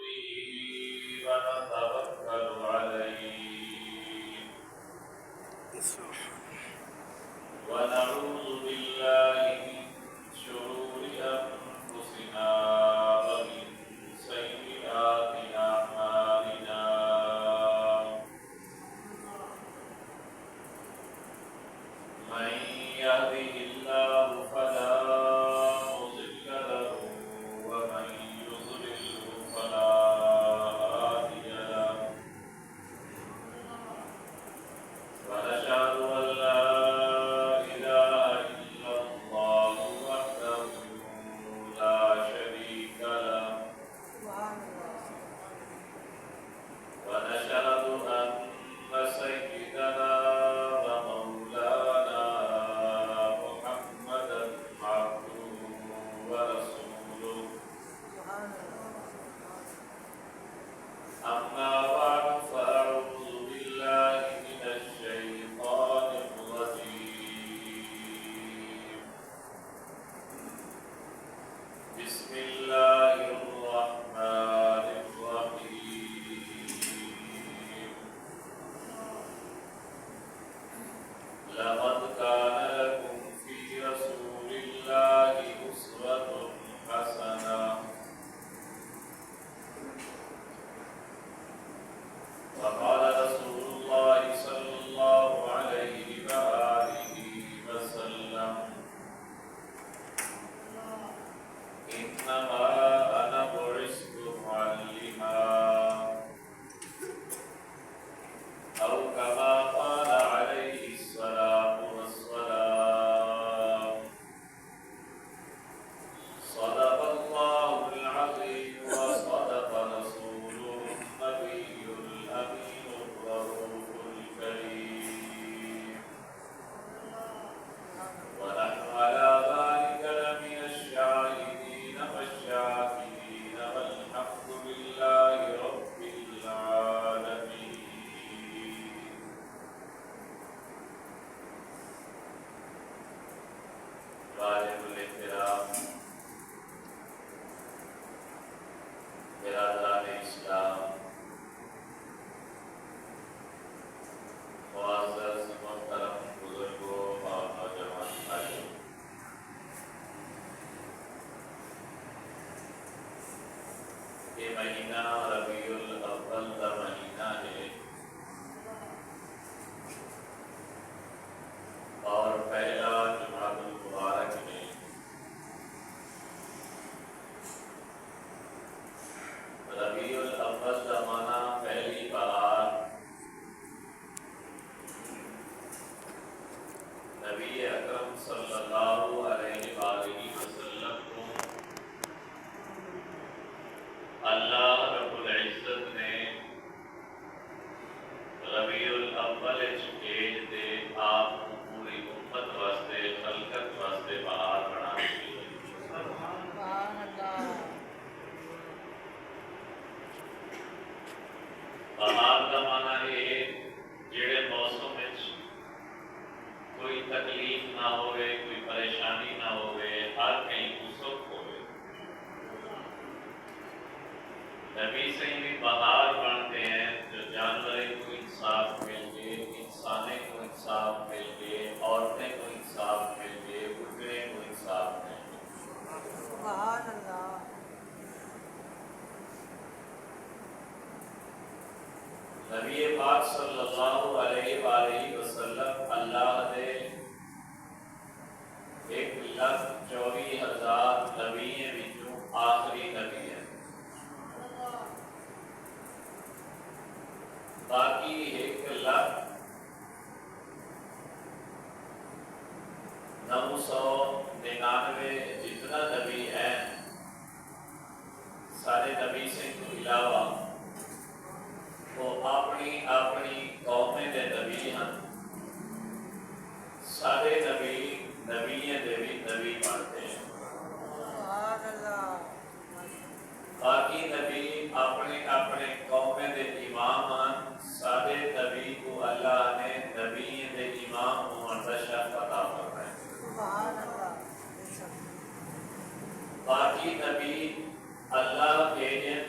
به ونتوكل عليه ونعوذ بالله من شرور أنفسنا ومن سيئات أعمالنا من يهده الله فلا مضل له ومن يضلل فلا هادي له ونشهد أن لا إله إلا الله وحده لا شريك له ونشهد أن سيدنا ومولانا محمدا عبده ورسوله أما بعد فأعوذ بالله من الشيطان الرجيم بسم الله الرحمن الرحيم لقد كان لكم في رسول الله أسوة حسنة وقال رسول الله صلى الله عليه وآله وسلم إنما أنا بعثت معلما أو كما قال عليه الصلاة والسلام صدق الله العظيم وصدق رسوله النبي الأمين الرؤوف الكريم ونحن على ذلك لمن الشاهدين والشاكرين والحمد لله رب العالمين غالب الاحترام برادران اسلام معزز محترم بزرگوں اور نوجوان بھائیوں، یہ مہینہ ربیع الاول کا مہینہ ہے اور پہلا جمعہ المبارک ہے۔ ربیع الاول کا معنی پہلی بہار، نبی اکرم صلی اللہ علیہ وآلہ وسلم کو اللہ رب العزت نے ربیع الاول بھیج دے آپ کو پوری امت واسطے خلقت واسطے بہار بنا دی۔ بہار کا معنی ہے جڑے موسم وچ کوئی تکلیف نہ ہوئے، کوئی پریشانی نہ ہوئے، ہر کہیں سکھ ہوئے۔ نبی سے بھی بہار بنتے ہیں جو جانوریں کو انصاف مل گئے، انسانے کو انصاف مل گئے، عورتیں کو انصاف مل گئے، بزرگیں کو انصاف مل گئے۔ سبحان اللہ۔ نبی پاک صلی اللہ علیہ وآلہ وسلم اللہ دے 1,24,000 نبیوں وچوں آخری نبی ہے۔ باقی 1,999 جتنا نبی ہیں سارے نبی سے علاوہ وہ اپنی اپنی قومیں دے نبی ہیں۔ سارے نبی نبیوں دے بھی نبی بنتے ہیں۔ سبحان اللہ۔ باقی نبی اپنے اپنے قومیں دے امام ہیں۔ سارے نبی کو اللہ نے نبی دے امام ہونے کا شرف عطا فرمایا۔ سبحان اللہ۔ باقی نبی اللہ بھیجن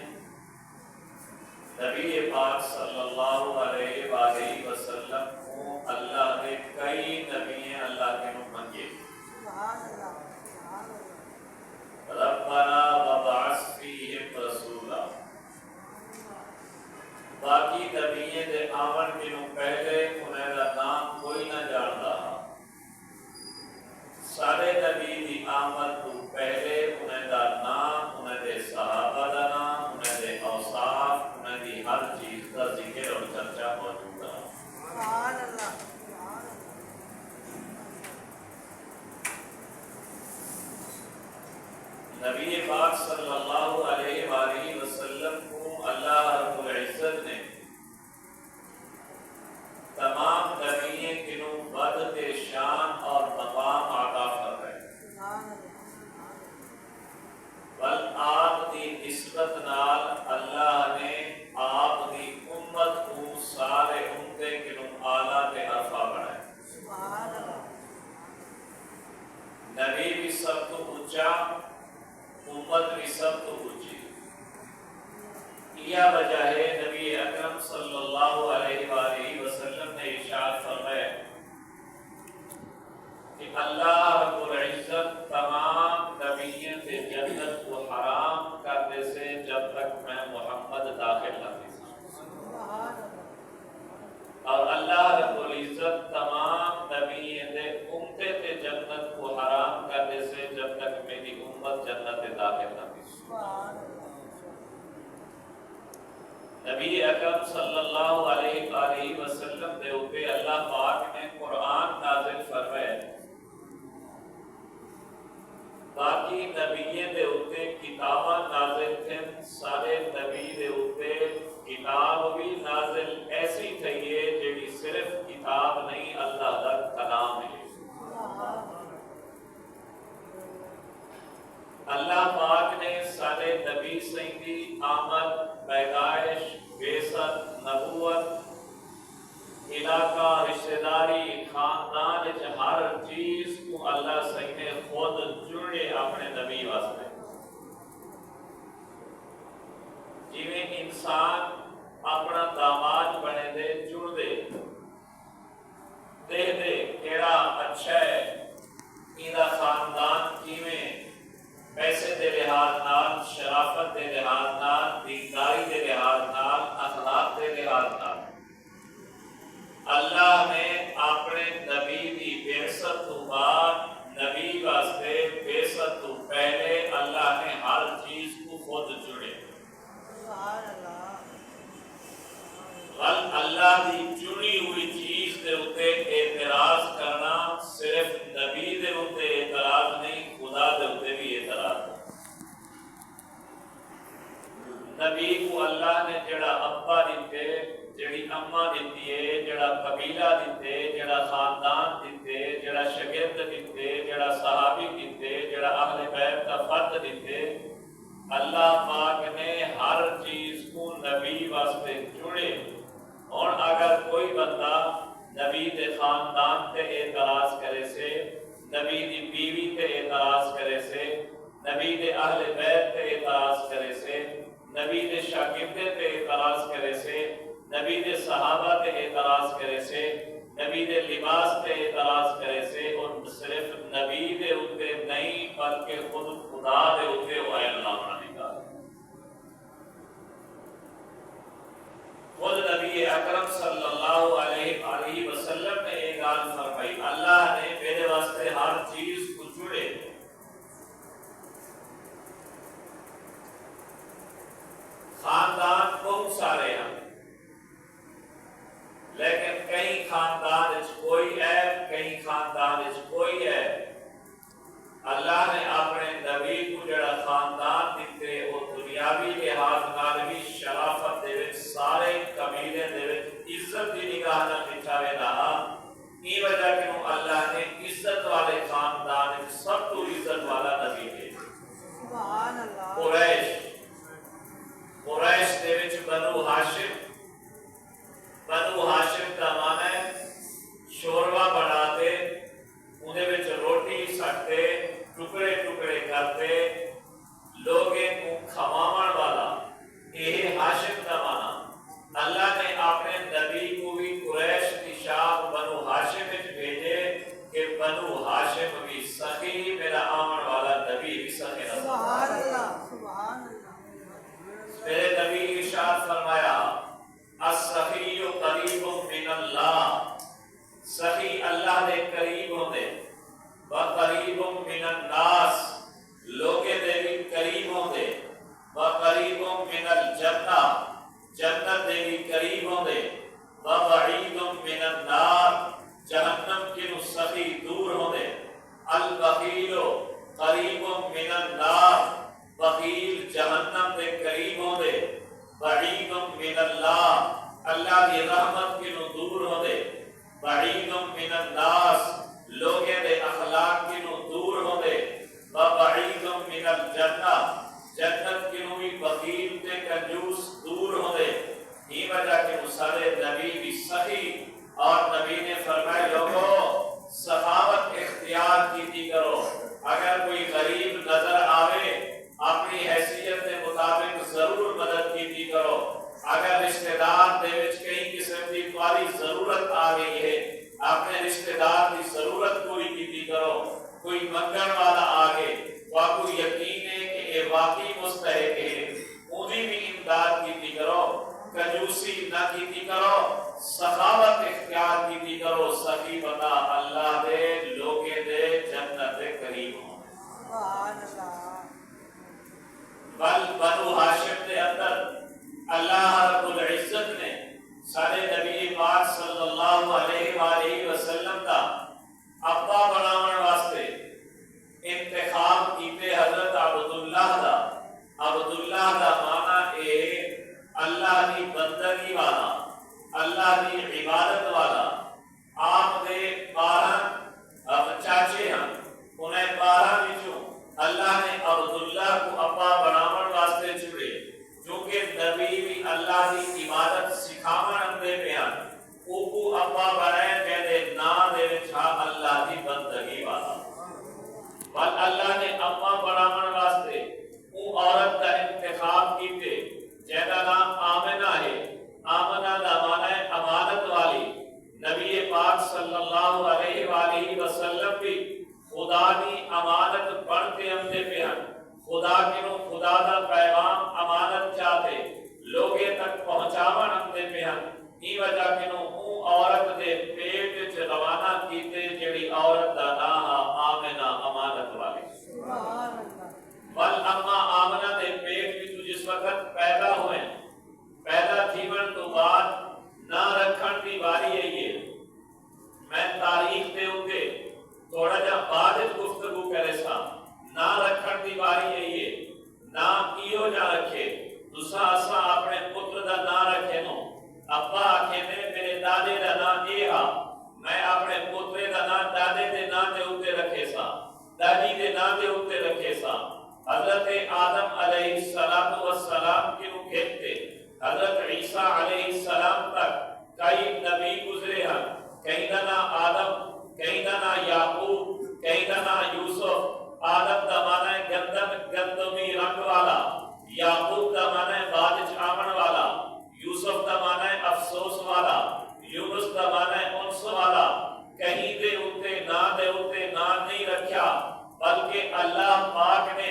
نبی پاک صلی اللہ علیہ وآلہ وسلم کو اللہ نے کئی نبی اللہ کے منگے سبحان اللہ سبحان اللہ ربنا وبعث فیہم رسولا باقی نبییں دے آمن کے پہلے انہیں دا نام کوئی نہ جانتا سارے نبی دی آمد تو پہلے انہیں دا نام انہیں دے صحابہ دا نام انہیں دے اوصاف انہیں دی ہر چیز کا ذکر اور چرچا موجود ہے سبحان اللہ سبحان اللہ نبی پاک صلی اللہ علیہ وآلہ وسلم کو اللہ رب العزت نے تمام نبیوں کنوں بد کے شان اور مقام عطا فرمائے سبحان اللہ بل آپ دی نسبت نال اللہ نے آپ دی امت کو سارے امتے کنوں اعلیٰ تے عرفہ بنائے سبحان اللہ نبی بھی سب تو اونچا امت بھی سب تو اونچی یہ وجہ ہے نبی اکرم صلی اللہ علیہ وآلہ وسلم نے ارشاد فرمایا کہ اللہ رب العزت تمام نبیوں سے جنت کو حرام کرنے سے جب تک میں محمد داخل نہ تھی سبحان اللہ اور اللہ رب العزت تمام نبیوں سے امتے سے جنت کو حرام کرنے سے جب تک میری امت جنت میں داخل نہ تھی سبحان اللہ نبی اکرم صلی اللہ علیہ وآلہ وسلم دے اوپر اللہ پاک نے قرآن نازل فرمایا باقی نبیوں دے اوپر کتاباں نازل تھیں سارے نبی دے اوپر کتاب بھی نازل ایسی تھئی ہے جڑی صرف کتاب نہیں اللہ دا کلام ہے اللہ پاک نے سارے نبی سیدی آمد پیدائش بعثت نبوت علاقہ رشتہ داری خاندان ہر چیز کو اللہ سہی نے خود جڑے اپنے نبی واسطے جویں انسان اپنا داماد بنے دے جڑ دے دے دے کیڑا اچھا ہے ایدہ خاندان کیویں پیسے دے لحاظ نال شرافت دے لحاظ نال دینداری دے لحاظ نال اخلاق دے لحاظ نال اللہ نے اپنے نبی دی بعثت تو بعد نبی واسطے بعثت تو پہلے اللہ نے ہر چیز کو خود جڑے سبحان اللہ اللہ دی چنی ہوئی چیز دے اوتے اعتراض کرنا صرف نبی دے اوتے اعتراض نہیں خدا دے اوتے بھی اعتراض نبی کو اللہ نے جڑا ابا دیتے جڑی اماں دیتی ہے جڑا قبیلہ دیتے جڑا خاندان دیتے جڑا شاگرد دیتے جڑا صحابی دیتے جڑا اہل بیت کا فرد دیتے اللہ پاک نے ہر چیز کو نبی واسطے جڑے اور اگر کوئی بندہ نبی دے خاندان تے اعتراض کرے سے نبی دی بیوی تے اعتراض کرے سے نبی دے اہل بیت تے اعتراض کرے سے نبی دے شاگردے تے اعتراض کرے سے نبی دے صحابہ تے اعتراض کرے سے نبی دے لباس تے اعتراض کرے سے اور صرف نبی دے اوتے نہیں بلکہ خود خدا دے اوتے وہ اللہ بنا نکال خود نبی اکرم صلی اللہ علیہ وآلہ وسلم نے ایک گال فرمائی اللہ نے میرے واسطے ہر چیز کو جڑے خاندان بہت سارے ہیں لیکن کئی خاندان اس کوئی عیب کئی خاندان اس کوئی عیب اللہ نے اپنے نبی کو جڑا خاندان من الجنہ جنت دے قریب ہوندے وبعید من النار جہنم کے سخی دور ہوندے البخیل قریب من النار بخیل جہنم دے قریب ہوندے بعید من اللہ اللہ کی رحمت کے دور ہوندے بعید من الناس لوگے دے اخلاق کے دور ہوندے وبعید من الجنہ جنت کے بھی بخیل تے کنجوس دور ہوندے ہی وجہ کہ سارے نبی بھی صحیح اور نبی نے فرمائے لوگوں سخاوت اختیار کیتی کرو اگر کوئی غریب نظر آوے اپنی حیثیت کے مطابق ضرور مدد کیتی کرو اگر رشتہ دار دے وچ کئی قسم کی تمہاری ضرورت آ گئی ہے اپنے رشتہ دار کی ضرورت پوری کیتی کرو کوئی منگن والا آگے تو آپ کو یقین ہے کہ یہ واقعی مستحق ہے انہیں بھی امداد کیتی کرو کنجوسی نہ کیتی کرو سخاوت اختیار کیتی کرو سخی بتا اللہ دے لوگے دے جنت دے قریب ہوں سبحان اللہ بل بنو ہاشم دے اندر اللہ رب العزت نے سارے نبی پاک صلی اللہ علیہ وآلہ وسلم کا ابا بناون واسطے انتخاب کیتے حضرت عبداللہ دا معنی اے اللہ دی بندگی والا اللہ دی عبادت والا آپ دے 12 چاچے ہیں انہیں 12 وچوں اللہ نے عبداللہ کو ابا بناون واسطے چنے کیونکہ نبی بھی اللہ دی عبادت سکھاون اندے پہ ہیں او کو ابا بنائے کہتے نا دے وچھا اللہ دی بندگی والا بل اللہ نے ابا بناون واسطے او عورت کا انتخاب کیتے جیدا نام آمنہ ہے آمنہ دا معنی امانت والی نبی پاک صلی اللہ علیہ وآلہ وسلم بھی خدا دی امانت بڑھتے اندے پہ ہیں خدا کنو خدا دا پیغام امانت چاہتے لوگے تک پہنچاون اندے پہ ہیں ای وجہ کنو او عورت دے پیٹ وچ روانہ کیتے جڑی عورت دا نام آمنہ امانت والی سبحان اللہ بل اما آمنہ دے پیٹ وچ جس وقت پیدا ہوئے پیدا تھیون تو بعد نہ رکھن دی واری ہے یہ میں تاریخ دے ہوتے تھوڑا جا بعد گفتگو کرے سا نہ رکھن دی واری ہے یہ نہ کیو جا رکھے دوسرا اسا اپنے پتر دا نہ رکھے نو ابا آکھے نے میرے دادے دا نام یہ ہا میں اپنے پترے دا نام دادے دے نام دے ہوتے رکھے سا دادی دے نام دے ہوتے رکھے سا حضرت آدم علیہ السلام کے وہ کہتے حضرت عیسیٰ علیہ السلام تک کئی نبی گزرے ہیں کہیں دا نام آدم کہیں دا نام یعقوب کہیں دا نام یوسف آدم دا معنی گندمی رنگ والا یعقوب دا معنی بادش آمن والا یوسف دا معنی افسوس والا یونس دا معنی انس والا کہیں دے ہوتے نا نہیں رکھیا بلکہ اللہ پاک نے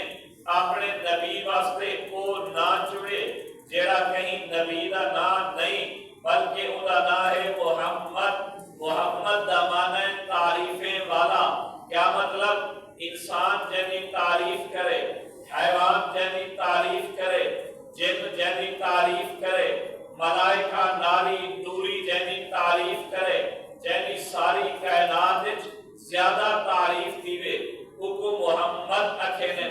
اپنے نبی واسطے وہ نا چڑے جیڑا کہیں نبی دا نا نہیں بلکہ او دا نا ہے محمد دا معنی تعریفیں والا کیا مطلب انسان جنی تعریف کرے حیوان جنی تعریف کرے جن جنی تعریف کرے ملائکہ ناری نوری جنی تعریف کرے جنی ساری کائنات زیادہ تعریف دیوے کو محمد اکھینے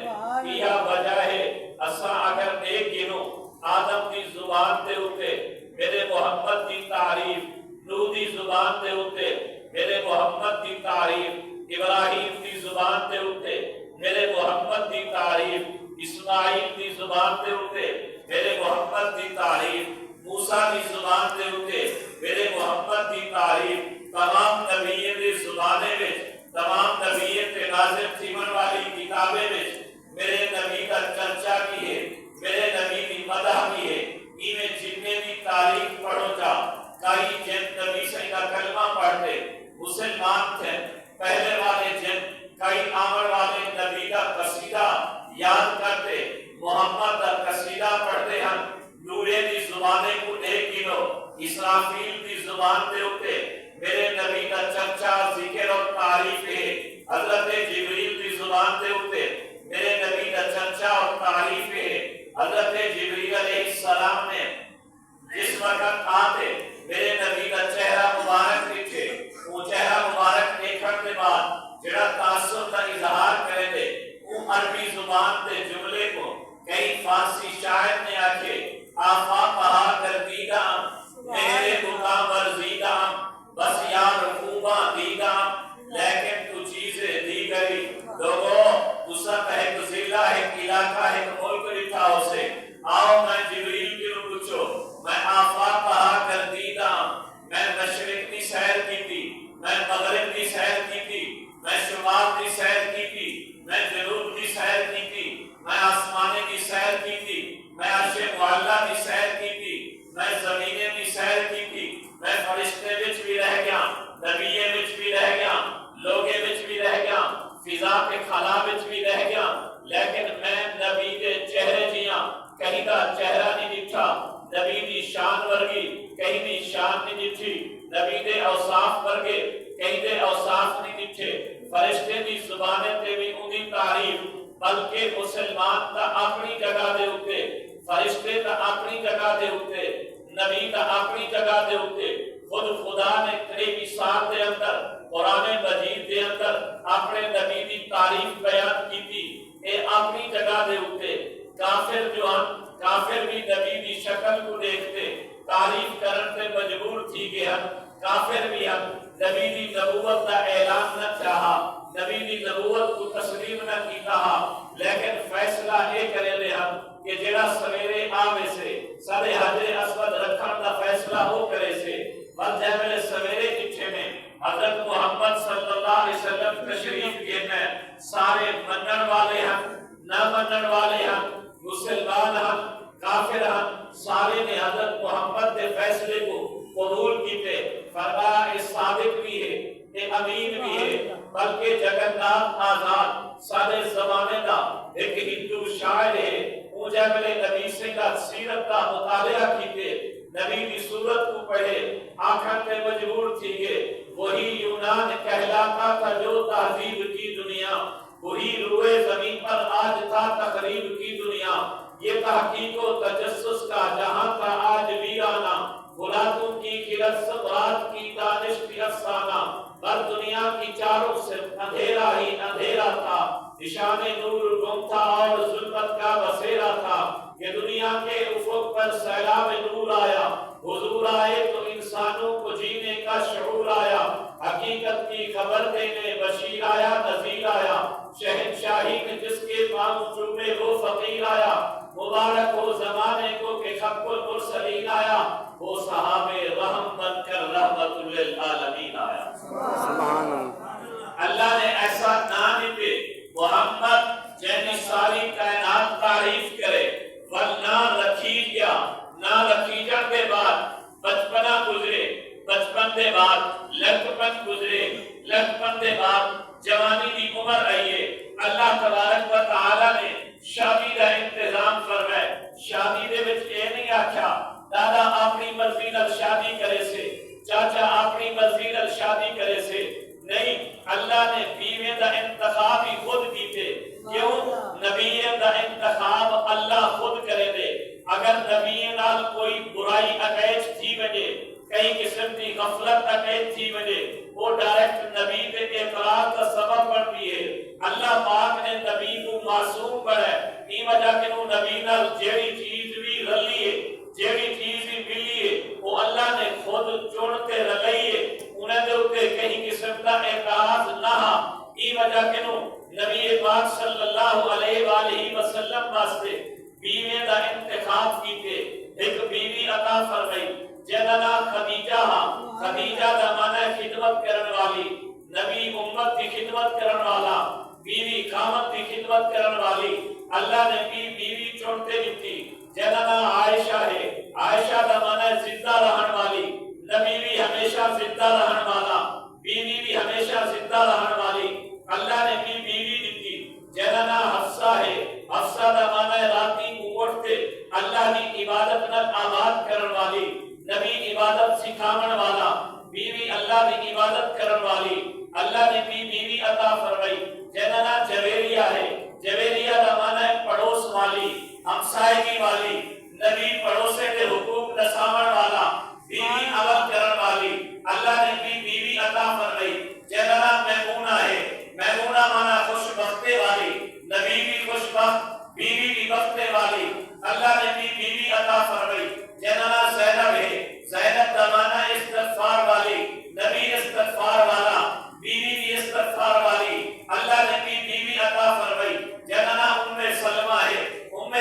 یہ وجہ ہے اسا اگر ایک گنو آدم دی زبان دے ہوتے میرے محمد دی تعریف نوح دی زبان دے ہوتے میرے محمد دی تعریف ابراہیم دی زبان دے ہوتے میرے محمد دی تعریف اسماعیل دی زبان دے ہوتے میرے محمد دی تعریف موسیٰ دی زبان دے ہوتے میرے محمد دی تعریف تمام نبیوں دی زبانے میں تمام نبیوں کے نازل تھیمن والی کتابیں میں میرے نبی کا چرچا کی ہے میرے نبی کی مدح کی ہے انہیں جتنے بھی تاریخ پڑھو جا کئی جن نبی سے کا کلمہ پڑھتے مسلمان تھے پہلے والے جن کئی آمر والے نبی کا قصیدہ یاد کرتے محمد کا قصیدہ پڑھتے ہیں نورے دی زبانے کو ایک کلو اسرافیل دی زبان دے ہوتے میرے نبی کا چرچا ذکر اور تعریف ہے حضرت جبریل دی زبان دے ہوتے میرے نبی کا چرچا اور تعریف ہے حضرت جبریل علیہ السلام نے جس وقت آتے میرے نبی کا چہرہ مبارک دیکھے، وہ چہرہ مبارک دیکھن کے بعد جڑا تاثر کا اظہار کرے دے وہ عربی زبان دے جملے کو کئی فارسی شاعر نے آکھے آفاقہا گردیدہ میرے مقام ورزیدہ بس یار خوباں دیدہ لیکن تو چیزیں دیگری لوگوں اسا ایک ضلع ایک علاقہ ایک ملک لکھا اسے آؤ میں جبریل کی رو پوچھو میں آفاقہا گردیدہ میں مشرق کی سیر کی تھی، میں مغرب کی سیر کی تھی، میں شمال کی سیر کی تھی، میں جنوب کی سیر کی تھی، میں آسمانے کی سیر کی تھی، میں عرش معلیٰ کی سیر کی تھی، میں زمینے کی سیر کی تھی، میں فرشتے وچ بھی رہ گیا، نبیے وچ بھی رہ گیا، لوگے وچ بھی رہ گیا، فضا کے خلا وچ بھی رہ گیا، لیکن میں نبی کے چہرے جیاں کہیں کا چہرہ نہیں دکھا، نبی دی شان ورگی کہیں دی شان نہیں دکھی، نبی دے اوصاف ورگے کہیں دے اوصاف نہیں دکھے، فرشتے دی زبانیں تے بھی انہی تعریف، بلکہ مسلمان تا اپنی جگہ دے ہوتے، فرشتے تا اپنی جگہ دے ہوتے، نبی تا اپنی جگہ دے ہوتے، خود خدا نے قریبی سال دے اندر قرآن مجید دے اندر اپنے نبی دی تعریف بیان کی تھی، اے اپنی جگہ دے ہوتے، کافر جو ہم کافر بھی نبی دی شکل کو دیکھتے تعریف کرن سے مجبور تھی گئے ہم، کافر بھی ہم نبی دی نبوت کا اعلان نہ چاہا، نبی دی نبوت کو تسلیم نہ کی کہا، لیکن فیصلہ یہ کرے لے ہم کہ جڑا سویرے آوے سے سارے حجر اسود رکھن دا فیصلہ ہو کرے سے بس جائے میرے سویرے کچھے میں حضرت محمد صلی اللہ علیہ وسلم تشریف گئے سارے منن والے ہم نہ منن والے ہم مسلمان ہم کافر ہم سارے نے حضرت محمد کے فیصلے کو قبول کیتے، فرمایا اے صادق بھی ہے اے امین بھی ہے، بلکہ جگنناتھ آزاد سارے زمانے کا ایک ہندو شاعر ہے، وہ جب میرے نبی سے کا سیرت کا مطالعہ کیتے نبی کی صورت کو پڑھے آنکھیں پہ مجبور تھی گے، وہی یونان کہلاتا تھا جو تہذیب کی دنیا، وہی روئے زمین پر آج تھا تقریب کی دنیا، یہ تحقیق و تجسس کا جہاں تھا آج ویرانہ، غلاتوں کی خلط سبرات کی دانش کی افسانہ، پر دنیا کی چاروں صرف اندھیرا ہی اندھیرا تھا، نشان نور گم تھا اور ظلمت کا بسیرا تھا، کہ دنیا کے افق پر سیلاب نور آیا، حضور آئے تو انسانوں کو جینے کا شعور آیا، حقیقت کی خبر دینے بشیر آیا نذیر آیا، شہنشاہی میں جس کے پاؤں چومے وہ فقیر آیا، مبارک ہو زمانے کو کہ خط المرسلین آیا، وہ صحاب رحم بن کر رحمت للعالمین آیا۔ سبحان اللہ۔ اللہ نے ایسا نام دے محمد جنہیں ساری کائنات تعریف کرے، ورنہ رکھی گیا نہ رکھی جان کے بعد بچپنا گزرے، بچپن دے بعد لڑکپن گزرے، لڑکپن دے بعد جوانی کی عمر آئیے، اللہ تبارک و تعالی نے شادی کا انتظام فرمائے، شادی دے وچ اے نہیں آکھیا دادا اپنی مرضی نال شادی کرے سے، چاچا اپنی مرضی نال شادی کرے سے، نہیں، اللہ نے بیوے دا انتخاب ہی خود کیتے، کیوں؟ نبی دا انتخاب اللہ خود کرے دے، اگر نبی نال کوئی برائی اکیچ تھی وجے، کئی قسم کی غفلت اکیچ تھی وجے، وہ ڈائریکٹ نبی دے اقرار کا سبب بنتی ہے، اللہ پاک نے نبی کو معصوم بنائے، ای وجہ کہ وہ نبی نال جیڑی چیز بھی رلی ہے، جیڑی چیز بھی ملی ہے، وہ اللہ نے خود چونتے رلی ہے، انہیں دے ہوتے کہیں قسم کا اعتراض نہ، ای وجہ کہ نبی پاک صلی اللہ علیہ وآلہ وسلم واسطے بیوے دا انتخاب کیتے، ایک بیوی عطا فرمائی جننا خدیجہ، خدیجہ دا معنی خدمت کرن والی، نبی امت کی خدمت کرن والا، بیوی قامت کی خدمت کرن والی، اللہ نے بیوی چونتے دیتی، جننا عائشہ ہے، عائشہ دا معنی زندہ رہن والی، نبی بھی ہمیشہ زندہ رہن والا، بیوی بھی ہمیشہ زندہ رہن والی، اللہ نے بیوی دیتی، جننا حفصہ ہے، حفصہ دا معنی راتی کو اٹھتے اللہ کی عبادت نال آباد کرن والی، نبی عبادت سکھاون والا، بیوی اللہ کی عبادت کرن والی، اللہ نے بیوی عطا فرمائی، جننا جویریہ ہے، جویریہ دا معنی پڑوس والی، ہمسائگی والی نبی پڑوسے کے حقوق نسامن والا بیوی عمل کرن والی اللہ نے بھی بیوی عطا فرمائی جنرا میمونہ ہے میمونہ مانا خوش بختے والی نبی بھی خوش بخت بیوی بھی بختے والی اللہ نے بھی بیوی عطا فرمائی جنرا زینب ہے زینب دمانہ استغفار والی نبی استغفار والا بیوی بھی استغفار والی اللہ نے بھی بیوی عطا فرمائی جنرا سلمہ ہے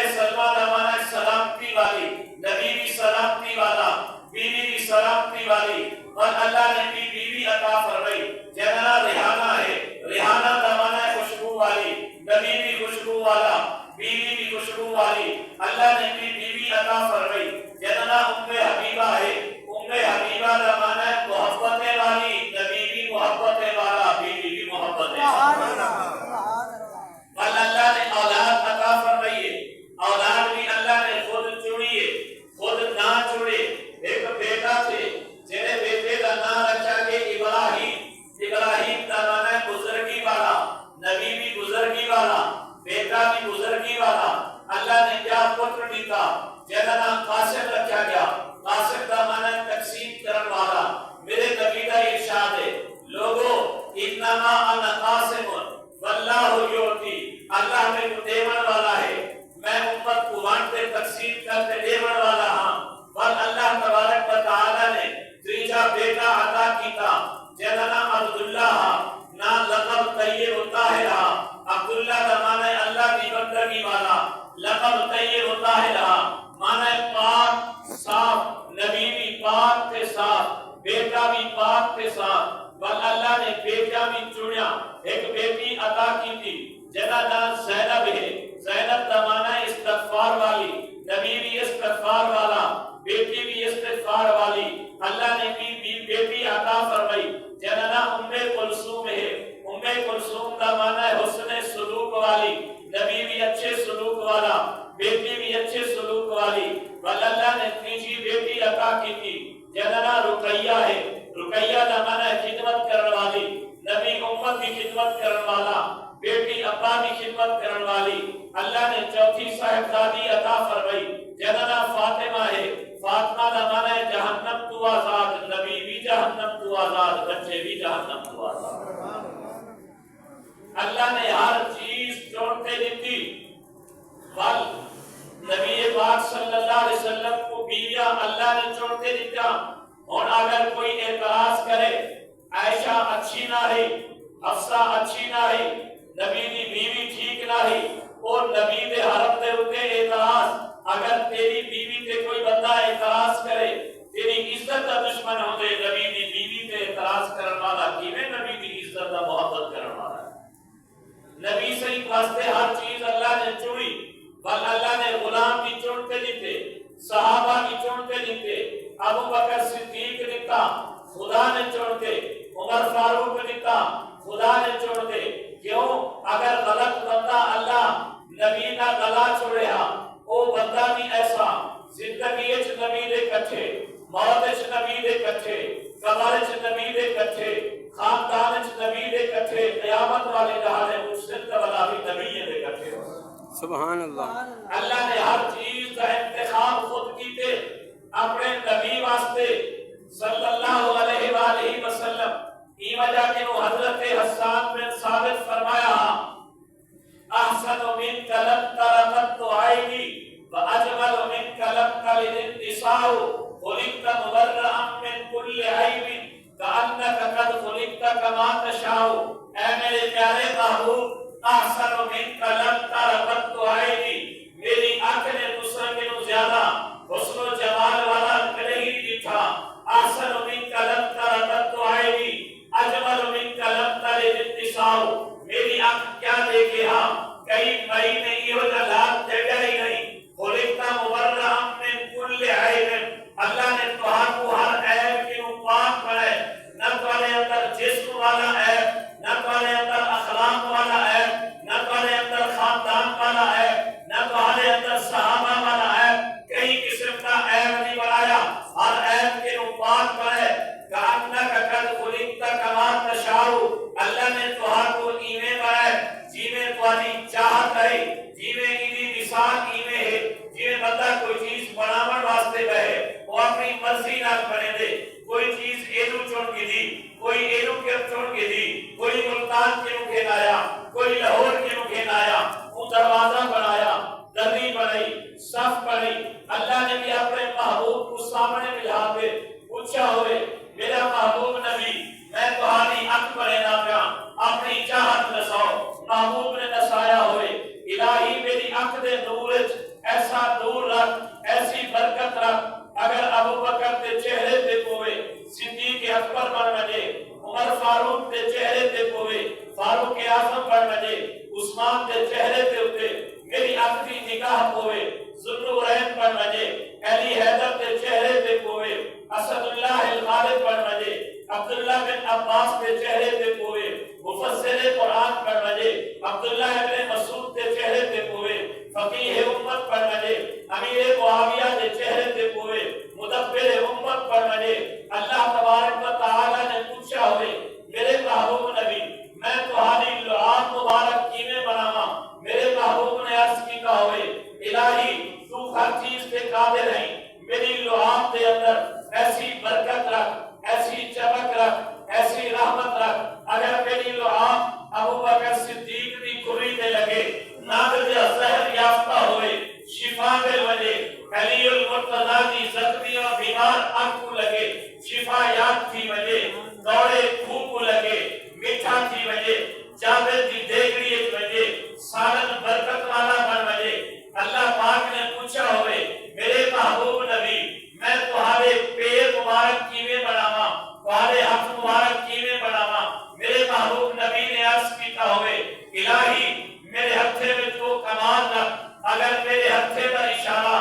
سلمہ دمانہ سلامتی والی نبی بھی سلامتی والا بیوی بھی سلامتی والی اور اللہ نے بھی بیوی عطا فرمائی جنرا ریحانہ ہے ریحانہ دمانہ خوشبو والی نبی بھی خوشبو والا بیوی بھی خوشبو والی اللہ نے بھی بیوی عطا فرمائی جنرا حبیبہ ہے حبیبہ دمانہ محبت والی نبی بھی محبت والا بیوی بھی محبت والا اللہ نے اولاد عطا فرمائی ہے اولاد بھی اللہ نے خود چنی ہے خود نہ چنے ایک بیٹا تھے جنہیں بیٹے کا نام رکھا کہ ابراہیم کا معنی ہے بزرگی والا نبی بھی بزرگی والا بیٹا بھی بزرگی والا اللہ نے کیا پتر دیتا جنہیں نام قاسم رکھا گیا قاسم کا معنی ہے تقسیم کرن والا میرے نبی کا ارشاد ہے لوگو انما انا قاسم واللہ یعطی اللہ میں دیون والا ہے میں امت کو بانٹتے تقسیم کرتے دیون والا ہاں اور اللہ تبارک و تعالی نے تیجا بیٹا عطا کیتا جننا عبداللہ نا لقب طیب و طاہر عبداللہ کا معنی اللہ کی بندگی والا لقب طیب و طاہر معنی پاک صاف نبی بھی پاک کے صاف بیٹا بھی پاک کے صاف بل اللہ نے بیٹا بھی چنیا ایک بیٹی عطا کی تھی جنہ نام زینب ہے زینب کا معنی استغفار والی نبی بھی استغفار والا بیٹی بھی استغفار والی اللہ نے بھی بیٹی عطا فرمائی جنہ نام کلثوم ہے کلثوم کا معنی ہے حسن سلوک والی نبی بھی اچھے سلوک والا بیٹی بھی اچھے سلوک والی بل اللہ نے تیجی بیٹی عطا کی تھی جنہ نام رقیہ ہے رقیہ کا معنی ہے خدمت کرنے والی نبی امت کی خدمت کرنے والا بیٹی ابا کی خدمت کرنے والی اللہ نے چوتھی صاحبزادی عطا فرمائی جنہ فاطمہ ہے فاطمہ کا معنی ہے جہنم تو آزاد نبی بھی جہنم تو آزاد بچے بھی جہنم تو آزاد اللہ نے ہر چیز چونتے دیتی بل نبی پاک صلی اللہ علیہ وسلم کو بیویاں اللہ نے چونتے دیتا اور اگر کوئی اعتراض کرے عائشہ اچھی نہ رہی حفصہ اچھی نہ رہی نبی دی بیوی ٹھیک نہ رہی اور نبی دے حرم دے اتے اعتراض اگر تیری بیوی تے کوئی بندہ اعتراض کرے تیری عزت دا دشمن ہو دے نبی دی بیوی تے اعتراض کرن والا کیویں نبی دی عزت دا محبت کرن والا نبی سے واسطے ہر چیز اللہ نے چنی بل اللہ نے غلام بھی چنتے دیتے صحابہ بھی چنتے دیتے ابو بکر صدیق دیتا خدا نے چنتے عمر فاروق دیتا خدا نے چنتے کیوں اگر غلط بندہ اللہ نبی نہ گلا چھوڑیا او بندہ بھی ایسا زندگی اچ نبی دے کٹھے موت اچ نبی دے کٹھے قبر اچ نبی دے کٹھے خاندان اچ نبی دے کٹھے قیامت والے جہانے مسلم والا بھی نبی دے کٹھے سبحان اللہ اللہ نے ہر چیز کا انتخاب خود کیتے اپنے نبی واسطے صلی اللہ علیہ وآلہ وسلم ای وجہ کہ وہ حضرت حسان بن ثابت فرمایا احسن من کلم ترقت تو آئے گی واجمل من کلم تلد النساء خلقت مبرئا من کل عیب کأنک قد خلقت کما تشاء اے میرے پیارے محبوب احسن من کلم ترقت تو آئے گی میری آنکھ نے دوسرے میں زیادہ حسن و جمال والا کلے ہی دیکھا احسن من کلم ترقت تو آئے گی اجمل من کلم تلد النساء میری آنکھ کیا دیکھے ہاں کئی مہینے یہ حالات دیکھا ہی نہیں خلقتا مبرئا من کل عیب اللہ نے تمہارا کو ہر عیب کے پاک بنائے نہ تمہارے اندر جسم والا عیب نہ تمہارے اندر اخلاق والا عیب نہ تمہارے اندر خاندان والا عیب نہ تمہارے اندر صحابہ والا عیب کئی قسم کا عیب نہیں بنایا ہر عیب کے پاک بنائے کأنک قد خلقت کما تشاء اللہ نے تمہارا کو ایویں بنائے جیویں تمہاری چاہت ہے جیویں ایدی مثال ایویں ہے اپنی مرضی نال بنے دے کوئی چیز ایدو چون کی دی کوئی ایدو کر چون کی دی کوئی ملتان کے مکھے لایا کوئی لاہور کے مکھے لایا وہ دروازہ بنایا دری بنائی صف بنائی اللہ نے بھی اپنے محبوب کو سامنے ملا پہ پوچھا ہوئے میرا محبوب نبی میں تمہاری اکھ بنے نہ پیا اپنی چاہت نساؤ محبوب نے نسایا ہوئے الہی میری اکھ دے نور ایسا نور رکھ ایسی برکت رکھ اگر ابو بکر کے چہرے تے کوئے صدیق اکبر بن وجے عمر فاروق کے چہرے تے کوئے فاروق اعظم بن وجے عثمان کے چہرے تے اتے میری اکھ دی نگاہ کوئے ذوالنورین بن وجے علی حیدر کے چہرے تے کوئے اسد اللہ الغالب بن وجے عبداللہ بن عباس کے چہرے تے کوئے مفسر قرآن بن وجے عبداللہ بن مسعود کے چہرے تے کوئے فقیہ امت بن وجے امیر معاویہ کے چہرے تے کوئے مدبر امت بن وجے اللہ تبارک و تعالی نے پوچھا ہوئے میرے محبوب نبی میں تمہاری لعاب مبارک کیویں بناواں میرے محبوب نے عرض کیتا ہوئے الہی تو ہر چیز پہ قادر ہے میری لعاب دے اندر ایسی برکت رکھ ایسی چمک رکھ ایسی رحمت رکھ اگر میری لعاب ابو بکر صدیق دی کھری تے لگے نادر یا زہر یافتہ ہوئے شفا دے وجے علی المرتضی دی زخمی و بیمار آنکھ کو لگے شفا یاد تھی وجے دوڑے خوب کو لگے میٹھا تھی وجے جاوید دی دیگری ایک وجے سالن برکت والا بن وجے اللہ پاک نے پوچھا ہوئے میرے محبوب نبی میں تمہارے پیر مبارک کیویں بناواں تمہارے ہاتھ مبارک کیویں بناواں میرے محبوب نبی نے عرض کیتا ہوئے الہی میرے ہتھے میں تو کمال رکھ اگر میرے ہتھے کا اشارہ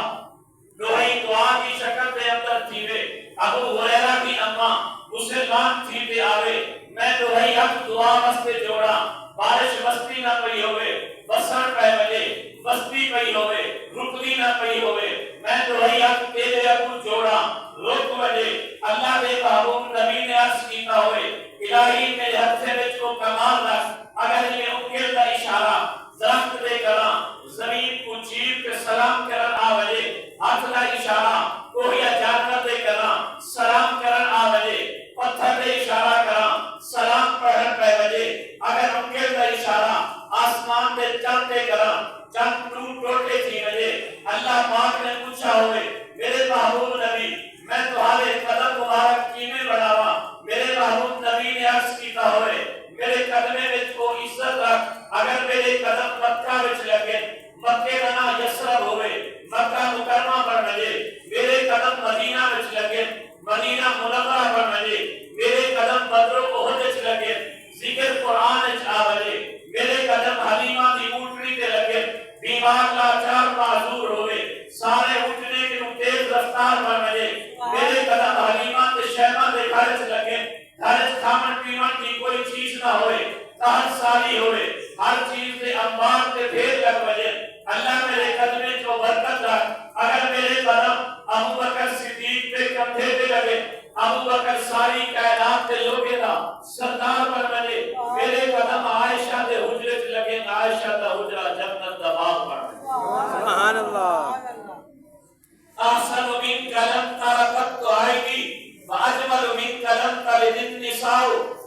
لوہی دعا کی شکل دے اندر تھیوے ابو ہریرہ کی اماں مسلمان تھی تے آوے میں لوہی ہتھ دعا واسطے جوڑا بارش بستی نہ پئی ہوئے بسن پہ وجے بستی پئی ہوئے رکلی نہ پئی ہوئے میں لوہی ہتھ تیرے ابو جوڑا رک وجے اللہ دے محبوب نبی نے عرض کیتا ہوئے الہی میرے ہتھے وچ کو کمال رکھ اگر یہ انگل دا اشارہ درخت دے کراں زمین کو چیر کے سلام کرن آوجے ہاتھ دا اشارہ کوئی جانور دے کراں سلام کرن آوجے پتھر دے اشارہ کراں سلام پڑھن پہ وجے اگر انگل دا اشارہ آسمان دے چند دے کراں چند ٹوٹے تھی وجے اللہ پاک نے پوچھا ہوئے میرے محبوب نبی میں تمہارے قدم مبارک کیویں بناواں میرے محبوب نبی نے عرض کیتا ہوئے میرے قدمے وچ کو عزت رکھ اگر میرے قدم مکہ وچ لگے مکے دا نام یثرب ہوئے مکہ مکرمہ بن وجے میرے قدم مدینہ وچ لگے مدینہ منورہ بن وجے میرے قدم بدر و احد وچ لگے ذکر قرآن وچ آ وجے میرے قدم حلیمہ دی اونٹنی تے لگے بیمار لاچار معذور ہوئے سارے اٹھنے کے تیز رفتار بن وجے میرے قدم حلیمہ تے شیبہ دے گھر وچ لگے گھر وچ کھاون پیون دی کوئی چیز نہ ہوئے تحت سالی ہوئے ہر چیز دے انبار تے ڈھیر لگ وجے اللہ میرے قدمے جو برکت رکھ اگر میرے قدم ابو بکر صدیق پہ کندھے پہ لگے ابو بکر ساری کائنات کے لوگے دا سردار بن وجے میرے قدم عائشہ دے حجرے چ لگے عائشہ دا حجرہ جنت دا باغ بن سبحان اللہ احسن من کلم ترکت عینی واجمل من کلم تلد النساء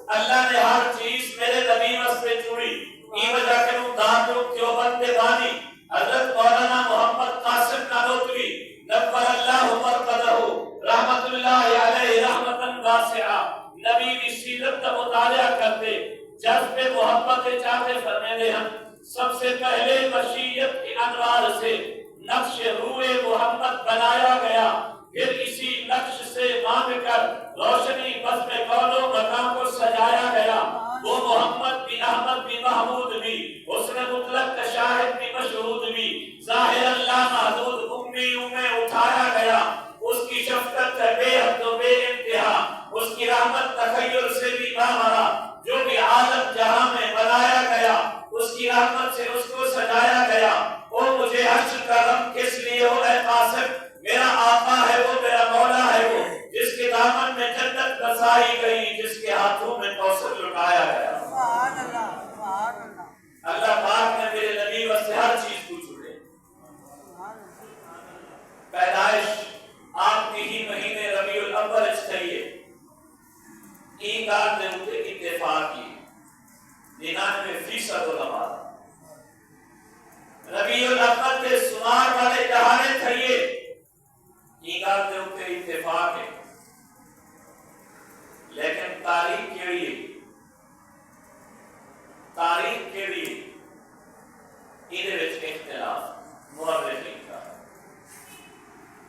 اللہ نے ہر چیز میرے نبی واسطے چوڑی ای وجہ کہ دانتوں دیوبند دے بانی حضرت مولانا محمد قاسم نانوتوی نور اللہ مرقدہ رحمت اللہ علیہ رحمتاً واسعہ نبی کی سیرت کا مطالعہ کرتے جذب محبت چاہتے فرمیدے ہم سب سے پہلے مشیت کی انوار سے نقش روح محمد بنایا گیا پھر اسی نقش سے مانگ کر روشنی بزم کون و مقام کو سجایا گیا وہ محمد بھی احمد بھی محمود بھی حسن مطلق کا شاہد بھی مشہود بھی ظاہر اللہ محدود امیوں میں اٹھایا گیا اس کی شفقت بے حد و بے انتہا اس کی رحمت تخیل سے بھی باہرا جو بھی عالم جہاں میں بنایا گیا اس کی رحمت سے اس کو سجایا گیا وہ مجھے حشر کا غم کس لیے ہو اے قاسم میرا آقا ہے وہ میرا مولا ہے وہ جس کے دامن میں جنت بسائی گئی جس کے ہاتھوں میں کوثر لٹایا گل دے اوتے اتفاق ہے، لیکن تاریخ کیڑی ہے؟ تاریخ کیڑی ہے؟ یہ اختلاف مورخ لکھتا ہے۔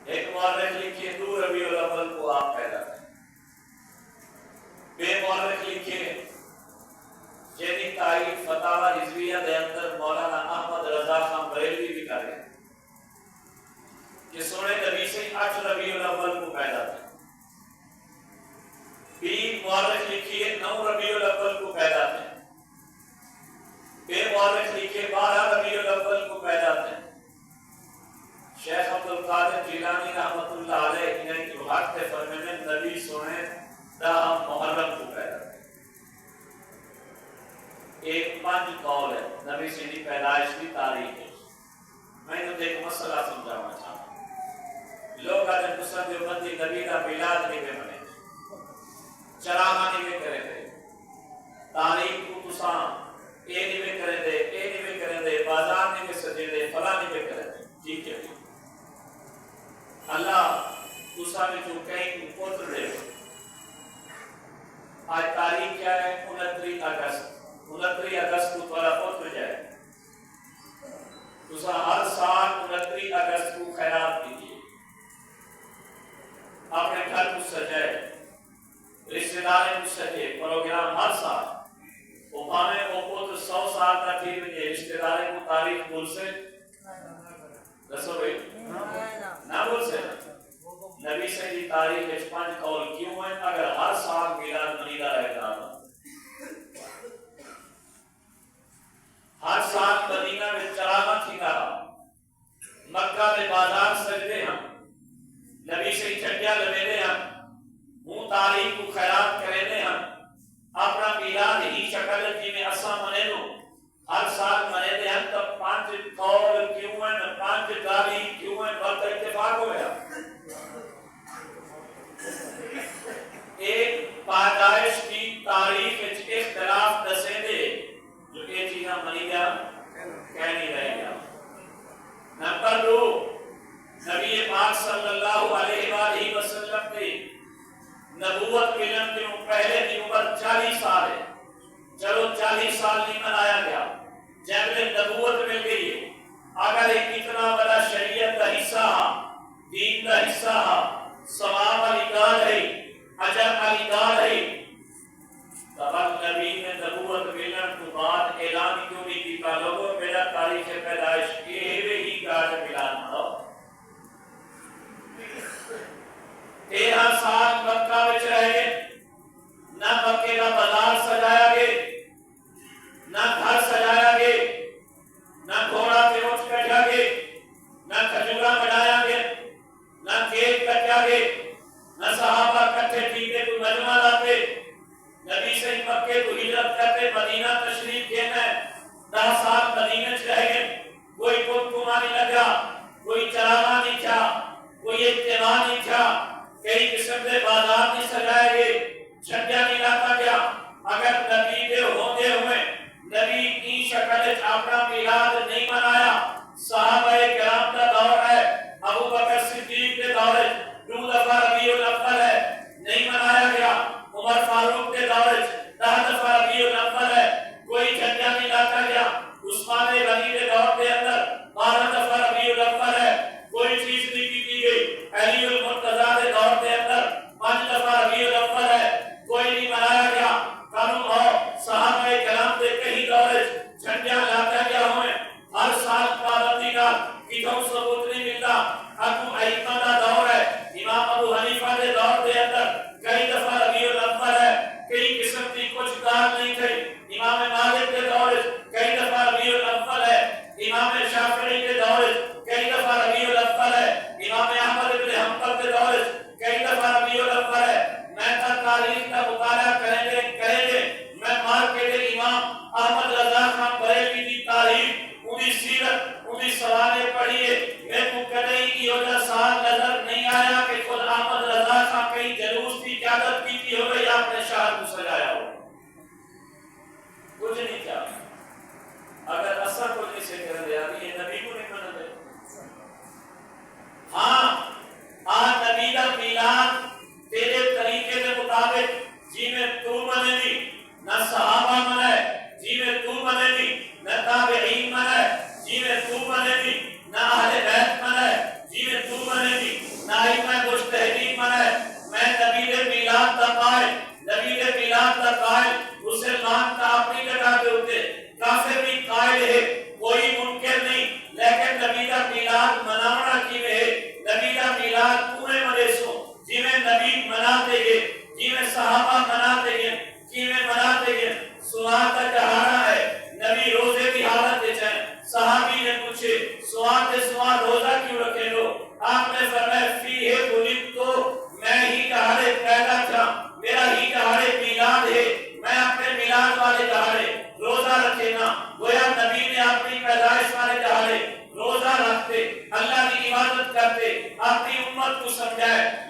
ایک مورخ لکھے 2 ربیع الاول کو آپ پیدا کریں، بے مورخ لکھے جیدی تاریخ فتاوی رضویہ دے اندر مولانا احمد رضا خان بریلوی بھی کر رہے ہیں کہ سونے نبی سے 8 ربیع الاول کو پیدا کریں۔ بی مورخ لکھیے 9 ربیع الاول کو پیدا کریں، بے مورخ لکھے 12 ربیع الاول کو پیدا کریں۔ شیخ عبدالقادر جیلانی رحمۃ اللہ علیہ انہیں کی بات کے فرمانے نبی سونے 10 محرم کو پیدا کریں۔ ایک 5 قول ہے نبی سے دی پیدائش کی تاریخ ہے۔ میں تو ایک مسئلہ سمجھانا چاہتا ہوں۔ لوگ آج مسلم دیوبندی نبی کا میلاد نہیں میں منے، چراغاں نہیں میں کرے دے، تاریخ کو تساں اے نہیں میں کرے دے، اے نہیں میں کرے دے، بازار نہیں میں سجے دے، فلاں نہیں میں کرے دے۔ ٹھیک ہے اللہ تساں میں جو کہیں کو پوتر دے۔ آج تاریخ کیا ہے؟ 29 اگست 29 اگست کو تمہارا پوتر جائے۔ تساں ہر سال 29 اگست کو خیرات کیجیے، اپنے گھر کو سجائے، رشتہ داروں کو سجے، پروگرام ہر سال وہ پانے وہ پوتر 100 سال تک ہی رہے، رشتہ داروں کو تاریخ بول سے دسو بھائی نہ بول سے نبی سے دی تاریخ 5 قول کیوں ہے؟ اگر ہر سال میلاد منیدہ رہے گا، ہر سال مدینہ میں چراغاں ٹھیکا رہا، مکہ میں بازار سجدے ہم، نبی سے جھنڈیاں لگے دے ہم، منہ تاریخ کو خیرات کرے دے ہم، اپنا میلاد ہی شکل جی میں اساں منے دو، ہر سال منے دے ہم، تب 5 قول کیوں ہیں، 5 تاریخ کیوں ہیں؟ بہت اتفاق ہو گیا۔ ایک پیدائش کی تاریخ اختلاف دسے دے جو یہ چیزاں منی گیا کہہ نہیں رہے گا۔ نمبر 2 نبی پاک صلی اللہ علیہ وآلہ وسلم نے نبوت ملن کے پہلے کی عمر 40 سال ہے، چلو 40 سال نہیں منایا گیا، جب نبوت مل گئی ہے، اگر ایک اتنا بڑا شریعت کا حصہ دین کا حصہ ثواب علی گال ہے، اجر علی گال ہے، تب نبی نے نبوت ملن کے بعد اعلان کیوں نہیں کیا لوگوں میرا تاریخ پیدائش یہ ہی گاڑ ملان مناؤ؟ 13 سال مکہ وچ رہے، نہ مکے کا بازار سجایا گئے، نہ گھر سجایا گئے، نہ گھوڑا پہ اٹھ بیٹھا گئے، نہ کھجورا بنایا گئے، نہ کیک کٹا گئے، نہ صحابہ کٹھے ٹھیکے کو مجمع لاتے، نبی سے مکے کو ہجرت کرتے مدینہ تشریف لینا ہے، 10 سال مدینہ چ رہ گئے، کوئی بت کو نہیں لگا، کوئی چراغاں نہیں تھا، کوئی اجتماع نہیں تھا، کئی قسم کے بازار نہیں سجائے گئے، جھنڈیاں نہیں لاتا گیا۔ اگر نبی دے ہوتے ہوئے نبی کی شکل اپنا میلاد نہیں منایا، صحابہ کرام کا دور ہے، ابو بکر صدیق کے دور 2 دفعہ ربیع الاول ہے نہیں منایا گیا، عمر فاروق کے دور 10 دفعہ ربیع الاول ہے کوئی جھنڈیاں نہیں لاتا گیا، عثمان غنی کے دور کے اندر 12 دفعہ ربیع الاول ہے کوئی چیز نہیں کی گئی، علی المرتضیٰ کے دور کے اندر 5 دفعہ ربیع الاول ہے کوئی نہیں منایا گیا۔ قانون ہو صحابہ کرام کے کئی دور جھنڈیاں لاتا گیا ہوئے، ہر سال پابندی کا کتوں ثبوت نہیں ملتا۔ ابو ائمہ کا دور ہے، امام ابو حنیفہ کے دور کے اندر کئی دفعہ ربیع الاول ہے، کئی قسم کی کچھ کار نہیں تھی، امام مالک کے دور کئی دفعہ ربیع الاول ہے، امام شافعی کے دور کئی دفعہ ربیع الاول ہے، امام احمد بن حنبل کے دور کئی دفعہ ربیع الاول ہے۔ میں تاریخ کا مطالعہ کریں گے میں مارکیٹ امام احمد رضا خان بریلوی کی تاریخ انہی سیرت انہی سوالے پڑھیے، میں کو کدئی کی وجہ سال نظر نہیں آیا کہ خود احمد رضا خان کئی جلوس کی قیادت کی ہو گئی آپ نے شہر کو سجایا ہو، کچھ نہیں کیا۔ اگر اثر کو نہیں سے کر دیا یہ نبی کو نہیں مانا دے۔ ہاں آج نبی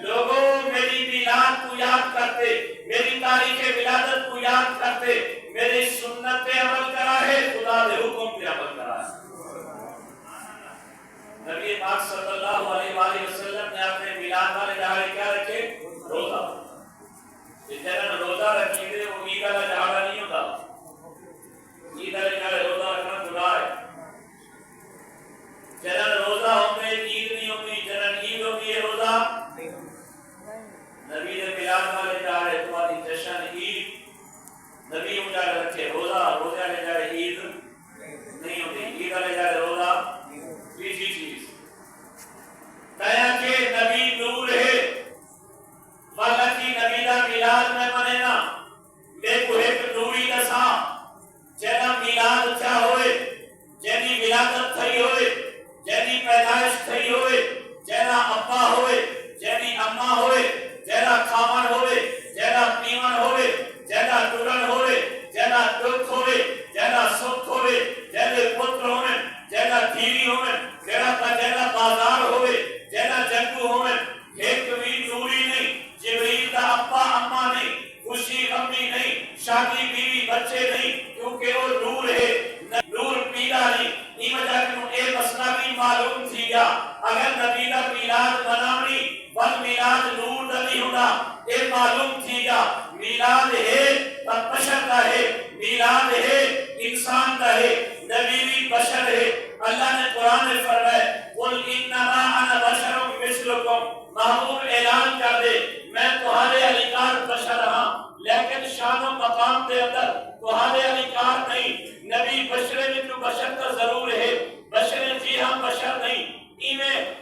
لوگوں میری میلاد کو یاد کرتے، میری تاریخ ولادت کو یاد کرتے، میری سنت پہ عمل کرا ہے، خدا دے حکم پہ عمل کرا ہے۔ نبی پاک صلی اللہ علیہ وآلہ وسلم نے اپنے میلاد والے دہاڑے کیا رکھے؟ روزہ۔ جنہاں روزہ رکھی تھے وہ عید والا دہاڑا نہیں ہوتا، عید والے دہاڑے روزہ رکھنا گناہ ہے۔ جنہاں روزہ ہوتے عید نہیں ہوتی، جنہاں عید ہوتی ہے روزہ نبی نے میلاد والے دہاڑے تمہاری جشن عید نبی اجاڑ رکھے، روزہ روزہ والے دہاڑے عید نہیں ہوتی، عید والے دہاڑے روزہ تیسری چیز تایا کہ نبی نور ہے، واللہ نبی دا میلاد میں منینا میں کو ایک نوری دسا جینا میلاد کیا ہوئے، جینی ولادت تھئی ہوئے، جینی پیدائش تھئی ہوئے، جینا ابا ہوئے، جینی اما ہوئے، جینا کھاون ہوئے، جینا پیون ہوئے، جینا ٹرن ہوئے، جینا دکھ ہوئے، جینا سکھ ہوئے، جینے پتر ہوئے، جینا دھیری ہوئے، جینا بازار ہوئے، جینا جنگو ہوئے، ایک بھی نوری نہیں، جبریل دا ابا اما نہیں، خوشی غمی نہیں، شادی بیوی بچے نہیں، کیونکہ وہ نور ہے، نور پیدا نہیں۔ یہ وجہ کہ اے مسئلہ بھی معلوم تھی گیا، اگر نبی دا میلاد مناونی بل میلاد نور دا نہیں ہونا، اے معلوم تھی گیا میلاد ہے تب بشر دا ہے، میلاد ہے انسان دا ہے، نبی بھی بشر ہے۔ اللہ نے قرآن میں فرمایا قل انما انا بشر مثلکم، محبوب اعلان کر دے میں تمہارے علیکار بشر ہاں، لیکن شان و مقام دے اندر تمہارے علیکار نہیں۔ نبی بشر میں تو بشر کا ضرور ہے، بشر جی ہاں بشر نہیں،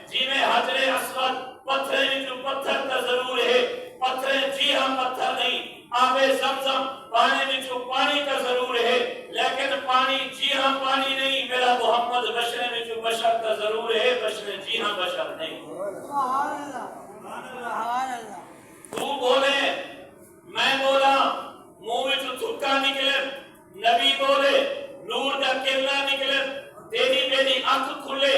جی میں حجر اسود پتھر میں تو پتھر کا ضرور ہے، پتھر جی ہاں پتھر نہیں، آب زمزم پانی میں تو پانی کا ضرور ہے، لیکن پانی جی ہاں پانی نہیں، میرا محمد بشر میں تو بشر کا ضرور ہے، بشر جی ہاں بشر نہیں۔ سبحان اللہ، سبحان اللہ۔ تو بولے میں بولا منہ میں تو تھکا نکلے، نبی بولے نور دا کرنا نکلے، تیری میری آنکھ کھلے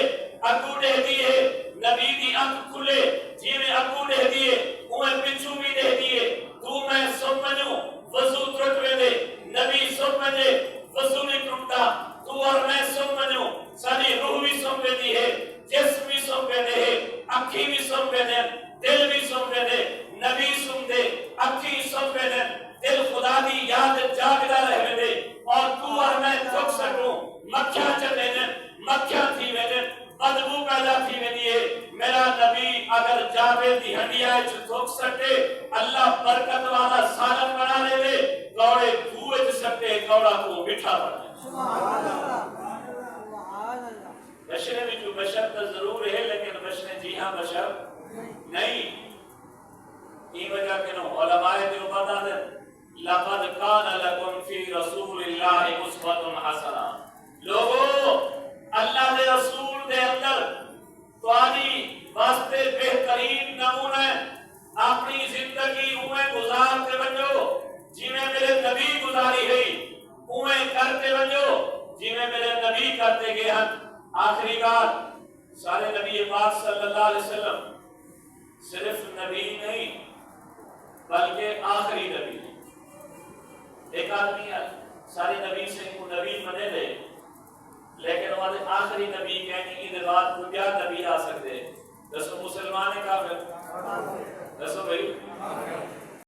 اگو دے دیئے، نبی دی آنکھ کھلے جی میں اگو دے دیئے اوہ پچھو بھی دے دیئے، تو میں سب منوں وضو ترک دے، نبی سب منے وضو نہیں ٹوٹتا، تو اور میں سب منوں ساری روح بھی سب دی ہے، جسم بھی سب دے ہے، اکھی بھی سب دے، دل بھی سب دے، نبی سن دے، اکھی سب دے، دل خدا دی یاد جاگدہ رہے دے، اور تو اور میں تھک سکوں، مکھیاں چلے دے، مکھیاں تھی ویدے، بدبو پیدا تھی ویدیے، میرا نبی اگر جاوے دی ہنڈیا تھک سکتے، اللہ برکت والا سالن بنا لے دے، گوڑے دھوئے سکتے، گوڑا کو مٹھا بنا دے۔ سبحان اللہ، سبحان اللہ۔ بشر میں جو بشر کا ضرور ہے لیکن بشر جی ہاں بشر نہیں۔ یہ وجہ کہ علماء دیوبند نے لقد کان لکم فی رسول اللہ اسوۃ حسنہ، لوگوں اللہ دے رسول دے اندر تمہاری واسطے بہترین نمونہ اپنی زندگی اویں گزار کے بنو جی میں میرے نبی گزاری گئی، اویں کرتے بنو جی میں میرے نبی کرتے گئے ہیں۔ آخری بات سارے نبی پاک صلی اللہ علیہ وسلم صرف نبی نہیں بلکہ آخری نبی۔ ایک آدمی سارے نبی سے کو نبی بنے لے لیکن وہ آخری نبی کہنے کی بات کو کیا نبی آ سکتے؟ دسو مسلمان کافر، دسو بھائی